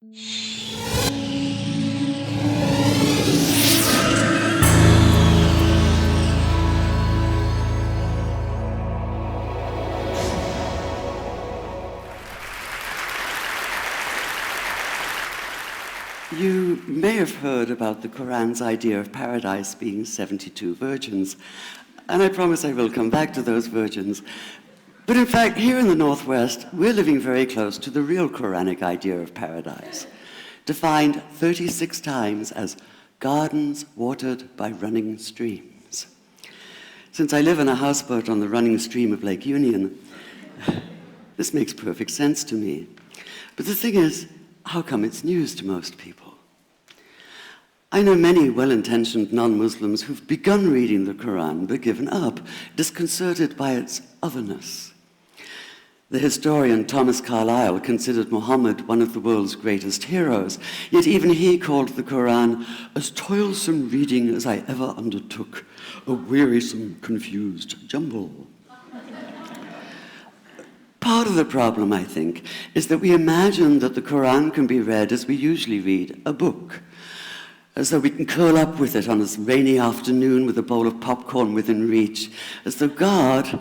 You may have heard about the Koran's idea of paradise being 72 virgins, and I promise I will come back to those virgins. But in fact, here in the Northwest, we're living very close to the real Quranic idea of paradise, defined 36 times as gardens watered by running streams. Since I live in a houseboat on the running stream of Lake Union, this makes perfect sense to me. But the thing is, how come it's news to most people? I know many well-intentioned non-Muslims who've begun reading the Quran but given up, disconcerted by its otherness. The historian Thomas Carlyle considered Muhammad one of the world's greatest heroes, yet even he called the Quran as toilsome reading as I ever undertook, a wearisome, confused jumble. Part of the problem, I think, is that we imagine that the Quran can be read as we usually read a book, as though we can curl up with it on a rainy afternoon with a bowl of popcorn within reach, as though God,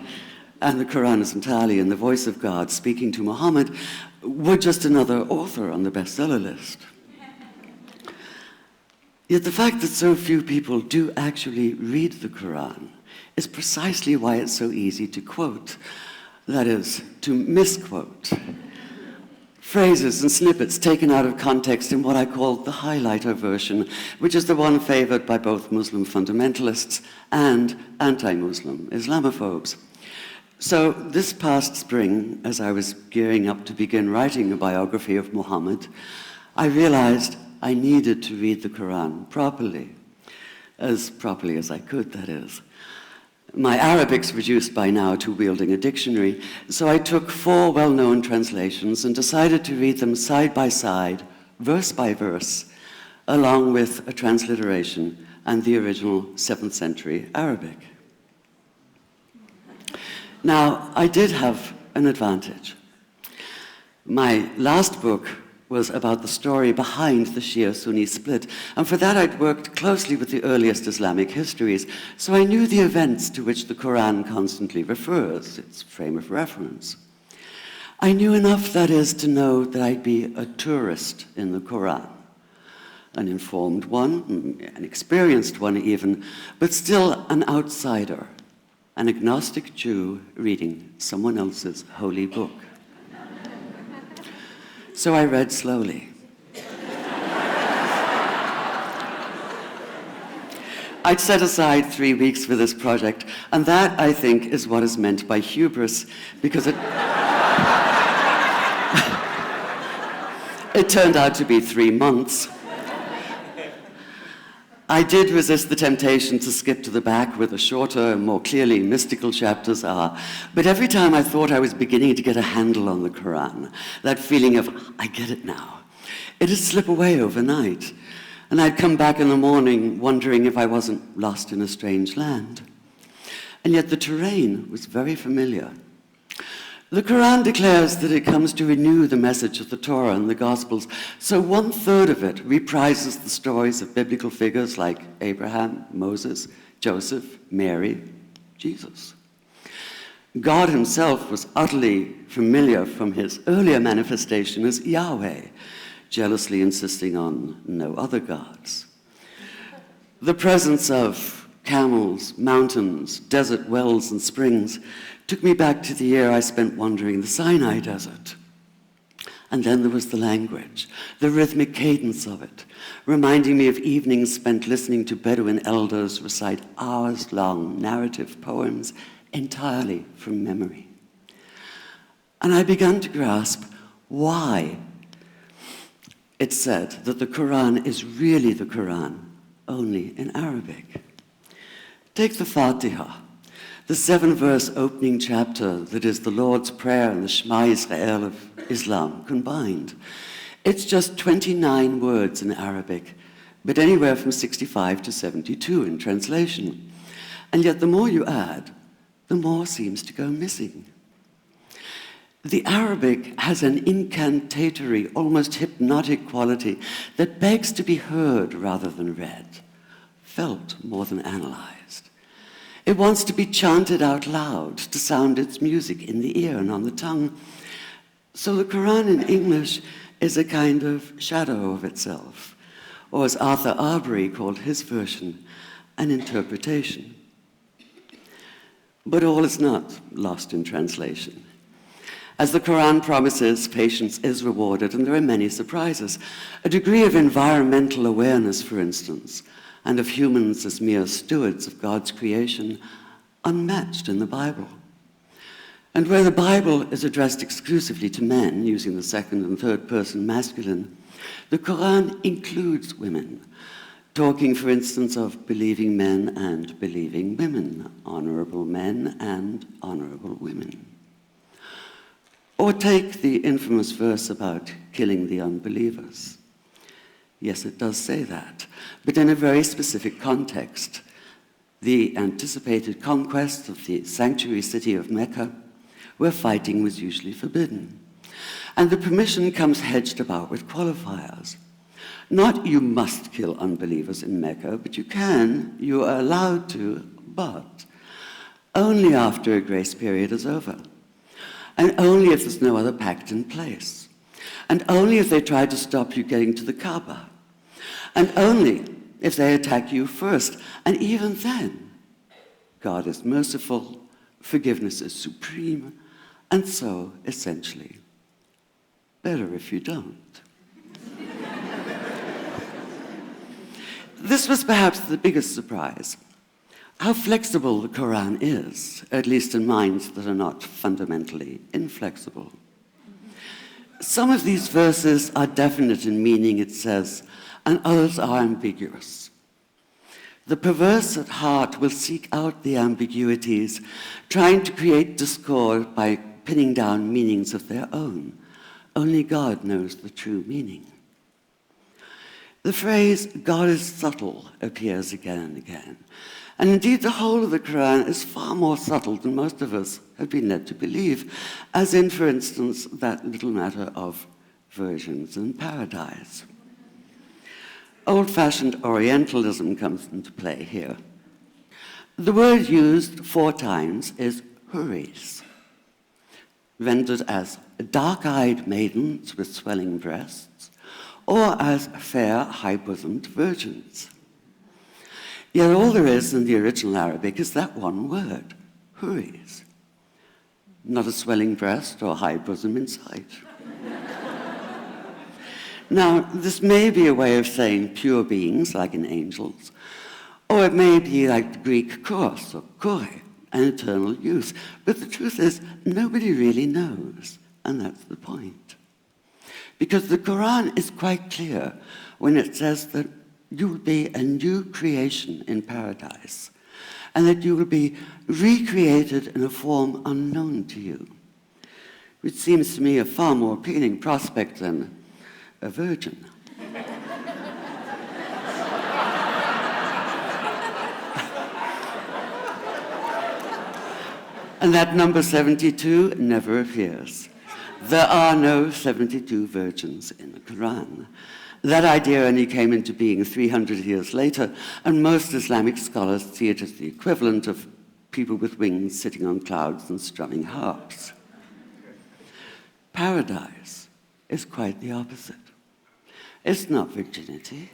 and the Quran is entirely in the voice of God speaking to Muhammad, were just another author on the bestseller list. Yet the fact that so few people do actually read the Quran is precisely why it's so easy to quote. That is, to misquote. Phrases and snippets taken out of context in what I call the highlighter version, which is the one favored by both Muslim fundamentalists and anti-Muslim Islamophobes. So this past spring, as I was gearing up to begin writing a biography of Muhammad, I realized I needed to read the Quran properly as I could, that is. My Arabic's reduced by now to wielding a dictionary, so I took 4 well-known translations and decided to read them side by side, verse by verse, along with a transliteration and the original 7th century Arabic. Now, I did have an advantage. My last book was about the story behind the Shia-Sunni split, and for that I'd worked closely with the earliest Islamic histories, so I knew the events to which the Quran constantly refers, its frame of reference. I knew enough, that is, to know that I'd be a tourist in the Quran, an informed one, an experienced one even, but still an outsider, an agnostic Jew reading someone else's holy book. So I read slowly. I'd set aside 3 weeks for this project, and that, I think, is what is meant by hubris, because it turned out to be 3 months. I did resist the temptation to skip to the back where the shorter and more clearly mystical chapters are, but every time I thought I was beginning to get a handle on the Quran, that feeling of, I get it now, it'd slip away overnight, and I'd come back in the morning wondering if I wasn't lost in a strange land. And yet the terrain was very familiar. The Quran declares that it comes to renew the message of the Torah and the Gospels, so 1/3 of it reprises the stories of biblical figures like Abraham, Moses, Joseph, Mary, Jesus. God himself was utterly familiar from his earlier manifestation as Yahweh, jealously insisting on no other gods. The presence of camels, mountains, desert wells, and springs took me back to the year I spent wandering the Sinai desert. And then there was the language, the rhythmic cadence of it, reminding me of evenings spent listening to Bedouin elders recite hours-long narrative poems entirely from memory. And I began to grasp why it's said that the Quran is really the Quran, only in Arabic. Take the Fatiha, the 7-verse opening chapter that is the Lord's Prayer and the Shema Israel of Islam combined. It's just 29 words in Arabic, but anywhere from 65 to 72 in translation. And yet the more you add, the more seems to go missing. The Arabic has an incantatory, almost hypnotic quality that begs to be heard rather than read, felt more than analyzed. It wants to be chanted out loud, to sound its music in the ear and on the tongue. So the Koran in English is a kind of shadow of itself, or as Arthur Arbery called his version, an interpretation. But all is not lost in translation. As the Koran promises, patience is rewarded, and there are many surprises. A degree of environmental awareness, for instance, and of humans as mere stewards of God's creation, unmatched in the Bible. And where the Bible is addressed exclusively to men, using the second and third person masculine, the Koran includes women, talking, for instance, of believing men and believing women, honorable men and honorable women. Or take the infamous verse about killing the unbelievers. Yes, it does say that, but in a very specific context. The anticipated conquest of the sanctuary city of Mecca, where fighting was usually forbidden. And the permission comes hedged about with qualifiers. Not you must kill unbelievers in Mecca, but you are allowed to, but only after a grace period is over. And only if there's no other pact in place. And only if they try to stop you getting to the Kaaba. And only if they attack you first. And even then, God is merciful, forgiveness is supreme, and so, essentially, better if you don't. This was perhaps the biggest surprise. How flexible the Koran is, at least in minds that are not fundamentally inflexible. Some of these verses are definite in meaning, it says, and others are ambiguous. The perverse at heart will seek out the ambiguities, trying to create discord by pinning down meanings of their own. Only God knows the true meaning. The phrase, God is subtle, appears again and again. And indeed, the whole of the Quran is far more subtle than most of us have been led to believe, as in, for instance, that little matter of virgins and paradise. Old-fashioned Orientalism comes into play here. The word used 4 times is huris, rendered as dark-eyed maidens with swelling breasts, or as fair, high-bosomed virgins. Yet all there is in the original Arabic is that one word, huris. Not a swelling breast or high bosom in sight. Now, this may be a way of saying pure beings, like in angels, or it may be like the Greek kos or kore, an eternal youth. But the truth is, nobody really knows, and that's the point. Because the Quran is quite clear when it says that you will be a new creation in paradise, and that you will be recreated in a form unknown to you, which seems to me a far more appealing prospect than a virgin. And that number 72 never appears. There are no 72 virgins in the Quran. That idea only came into being 300 years later, and most Islamic scholars see it as the equivalent of people with wings sitting on clouds and strumming harps. Paradise is quite the opposite. It's not virginity,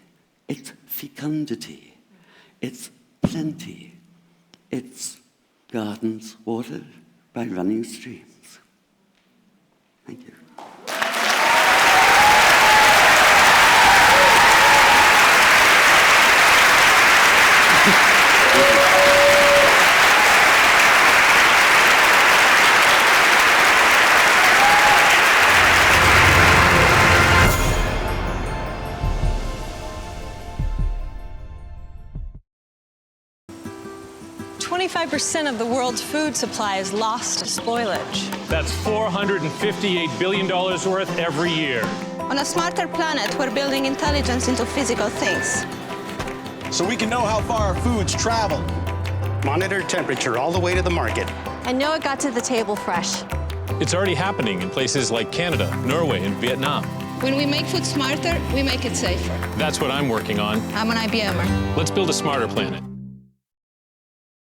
it's fecundity, it's plenty, it's gardens watered by running streams. Thank you. 25% of the world's food supply is lost to spoilage. That's $458 billion worth every year. On a smarter planet, we're building intelligence into physical things. So we can know how far our foods travel. Monitor temperature all the way to the market. And know it got to the table fresh. It's already happening in places like Canada, Norway, and Vietnam. When we make food smarter, we make it safer. That's what I'm working on. I'm an IBMer. Let's build a smarter planet.